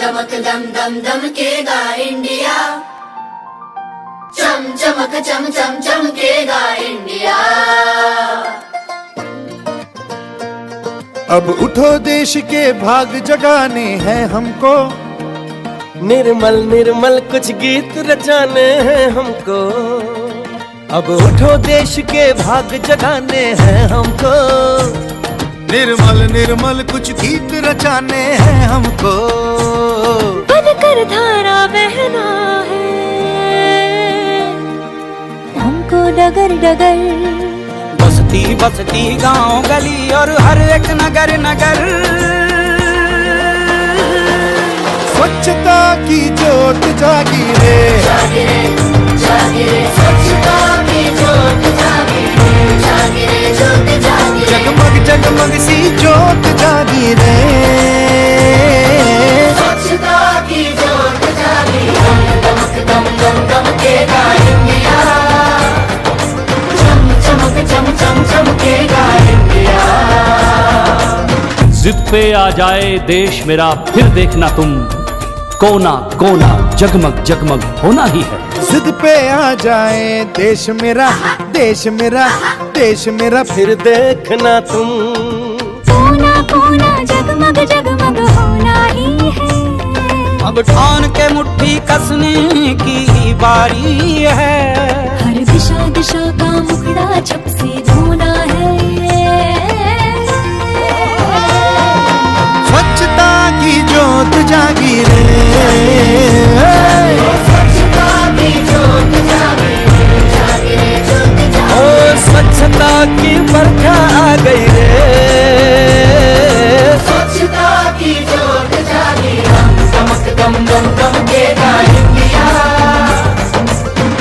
दमक दम दम दमकेगा इंडिया, चम चमक चम चम चमकेगा इंडिया। अब उठो देश के भाग जगाने हैं हमको, निर्मल निर्मल कुछ गीत रचाने हैं हमको। अब उठो देश के भाग जगाने हैं हमको, निर्मल निर्मल कुछ गीत रचाने हैं हमको। बनकर धारा बहना है हमको डगर डगर, बस्ती बस्ती गांव गली और हर एक नगर नगर, स्वच्छता की जोत जागी रे, जागी रे जागी रे, स्वच्छता की जोत जागी रे, जागी रे जोत जागी रे, जगमग जगमग सी जोत जागी रे, स्वच्छता की जोत जागी रे। दमक दम दम दमकेगा इंडिया, चम चमक चम चम चमकेगा इंडिया। जिद पे आ जाए देश मेरा फिर देखना तुम, कोना कोना जगमग जगमग होना ही है। जिद पे आ जाए देश मेरा, देश मेरा, देश मेरा फिर देखना तुम, कोना कोना जगमग जगमग होना ही है। अब ठान के मुट्ठी कसने की बारी है, हर दिशा दिशा का मुखड़ा छप से